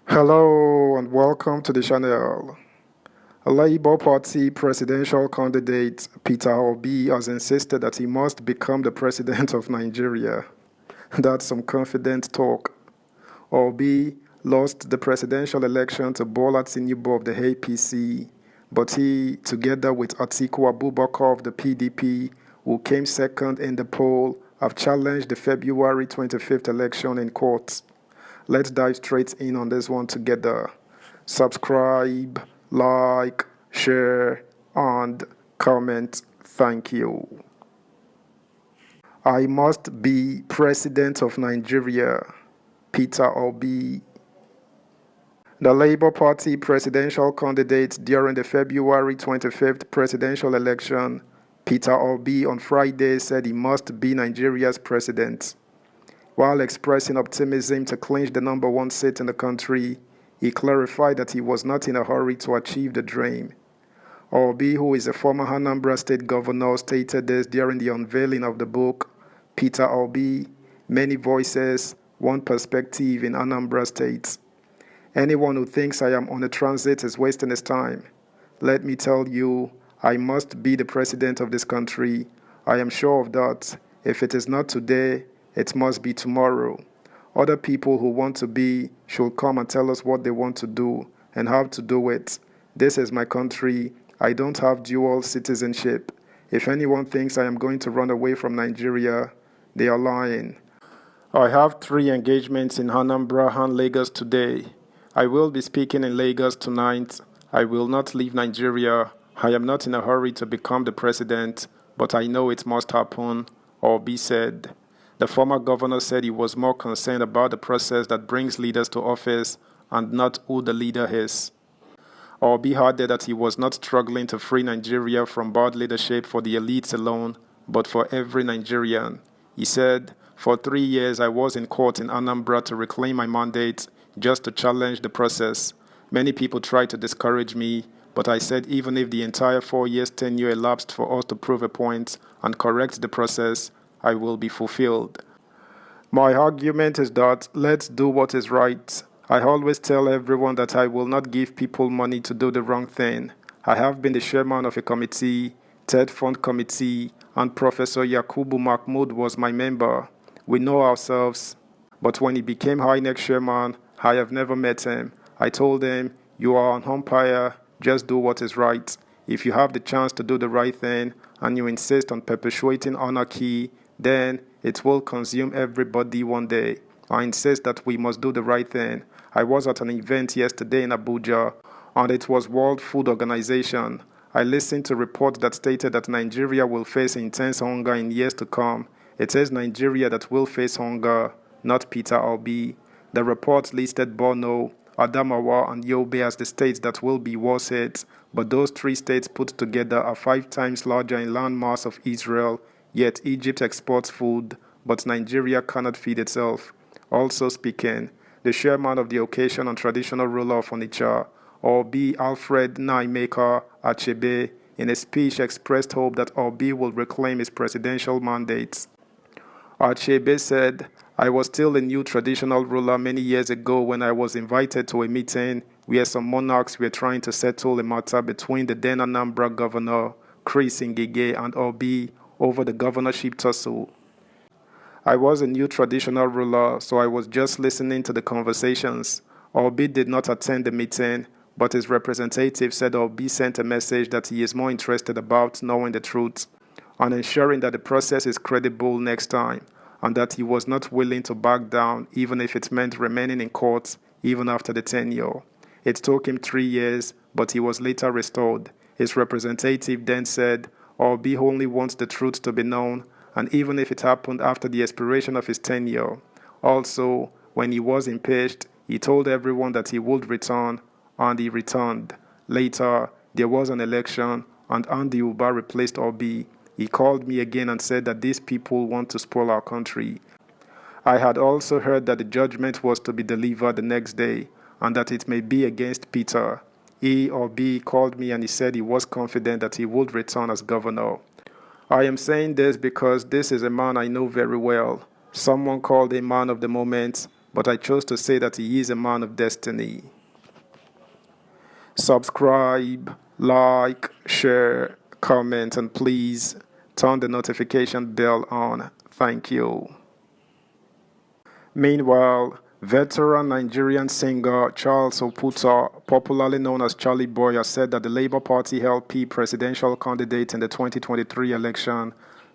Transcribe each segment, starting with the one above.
Hello and welcome to the channel. Labour Party presidential candidate Peter Obi has insisted that he must become the president of Nigeria. That's some confident talk. Obi lost the presidential election to Bola Tinubu of the APC, but he, together with Atiku Abubakar of the PDP, who came second in the poll, have challenged the February 25th election in court. Let's dive straight in on this one together. Subscribe, like, share, and comment. Thank you. I must be president of Nigeria. Peter Obi. The Labour Party presidential candidate during the February 25th presidential election, Peter Obi, on Friday said he must be Nigeria's president. While expressing optimism to clinch the number one seat in the country, he clarified that he was not in a hurry to achieve the dream. Obi, who is a former Anambra State governor, stated this during the unveiling of the book, Peter Obi, Many Voices, One Perspective in Anambra State. Anyone who thinks I am on a transit is wasting his time. Let me tell you, I must be the president of this country. I am sure of that. If it is not today, it must be tomorrow. Other people who want to be should come and tell us what they want to do and how to do it. This is my country. I don't have dual citizenship. If anyone thinks I am going to run away from Nigeria, they are lying. I have 3 engagements in Anambra and Lagos today. I will be speaking in Lagos tonight. I will not leave Nigeria. I am not in a hurry to become the president, but I know it must happen, Obi said. The former governor said he was more concerned about the process that brings leaders to office and not who the leader is. Obi added that he was not struggling to free Nigeria from bad leadership for the elites alone, but for every Nigerian. He said, "For 3 years I was in court in Anambra to reclaim my mandate, just to challenge the process. Many people tried to discourage me, but I said even if the entire 4 years tenure elapsed for us to prove a point and correct the process, I will be fulfilled. My argument is that let's do what is right. I always tell everyone that I will not give people money to do the wrong thing. I have been the chairman of a committee, TED Fund Committee, and Professor Yakubu Mahmood was my member. We know ourselves. But when he became INEC chairman, I have never met him. I told him, you are an umpire, just do what is right. If you have the chance to do the right thing and you insist on perpetuating anarchy, then it will consume everybody one day. I insist that we must do the right thing. I was at an event yesterday in Abuja, and it was World Food Organization. I listened to reports that stated that Nigeria will face intense hunger in years to come. It is Nigeria that will face hunger, not Peter Obi. The report listed Borno, Adamawa, and Yobe as the states that will be worse hit, but those 3 states put together are 5 times larger in landmass of Israel. Yet Egypt exports food, but Nigeria cannot feed itself. Also speaking, the chairman of the occasion and traditional ruler of Onitsha, Obi Alfred Naimeka Achebe, in a speech expressed hope that Obi will reclaim his presidential mandate. Achebe said, I was still a new traditional ruler many years ago when I was invited to a meeting where some monarchs were trying to settle a matter between the then Anambra governor, Chris Ngige, and Obi over the governorship tussle. I was a new traditional ruler, so I was just listening to the conversations. Obi did not attend the meeting, but his representative said Obi sent a message that he is more interested about knowing the truth and ensuring that the process is credible next time, and that he was not willing to back down even if it meant remaining in court even after the tenure. It took him 3 years, but he was later restored. His representative then said, Obi only wants the truth to be known, and even if it happened after the expiration of his tenure. Also, when he was impeached, he told everyone that he would return, and he returned. Later, there was an election, and Andy Uba replaced Obi. He called me again and said that these people want to spoil our country. I had also heard that the judgment was to be delivered the next day, and that it may be against Peter. Obi called me and he said he was confident that he would return as governor. I am saying this because this is a man I know very well, someone called a man of the moment, but I chose to say that he is a man of destiny. Subscribe, like, share, comment, and please turn the notification bell on. Thank you. Meanwhile, veteran Nigerian singer Charles Oputa, popularly known as Charlie Boy, has said that the Labour Party LP presidential candidate in the 2023 election,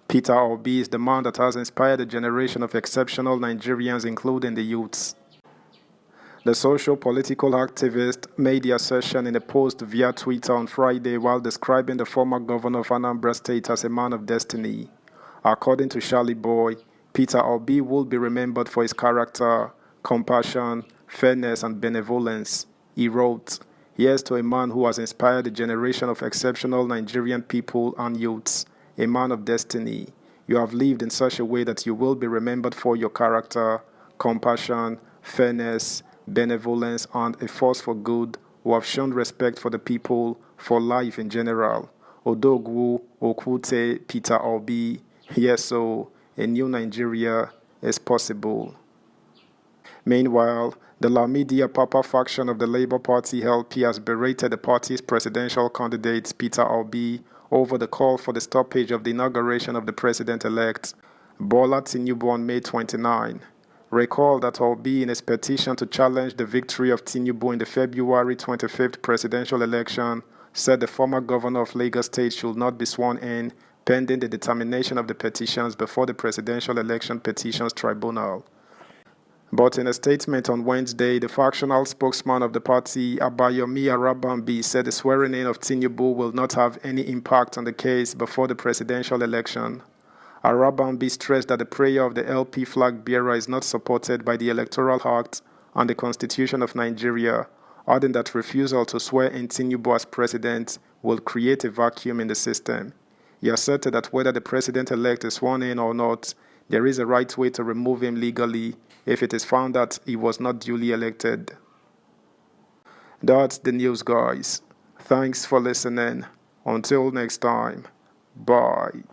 Peter Obi, is the man that has inspired a generation of exceptional Nigerians, including the youths. The social-political activist made the assertion in a post via Twitter on Friday while describing the former governor of Anambra State as a man of destiny. According to Charlie Boy, Peter Obi will be remembered for his character, compassion, fairness, and benevolence. He wrote, "Here's to a man who has inspired a generation of exceptional Nigerian people and youths, a man of destiny. You have lived in such a way that you will be remembered for your character, compassion, fairness, benevolence, and a force for good, who have shown respect for the people, for life in general. Odogwu Okwute Peter Obi. Yes, so a new Nigeria is possible." Meanwhile, the La Media Papa faction of the Labour Party LP has berated the party's presidential candidate Peter Obi over the call for the stoppage of the inauguration of the president-elect Bola Tinubu on May 29. Recall that Obi, in his petition to challenge the victory of Tinubu in the February 25th presidential election, said the former governor of Lagos State should not be sworn in pending the determination of the petitions before the Presidential Election Petitions Tribunal. But in a statement on Wednesday, the factional spokesman of the party, Abayomi Arabambi, said the swearing-in of Tinubu will not have any impact on the case before the presidential election. Arabambi stressed that the prayer of the LP flag bearer is not supported by the Electoral Act and the Constitution of Nigeria, adding that refusal to swear in Tinubu as president will create a vacuum in the system. He asserted that whether the president-elect is sworn in or not, there is a right way to remove him legally if it is found that he was not duly elected. That's the news, guys. Thanks for listening. Until next time, bye.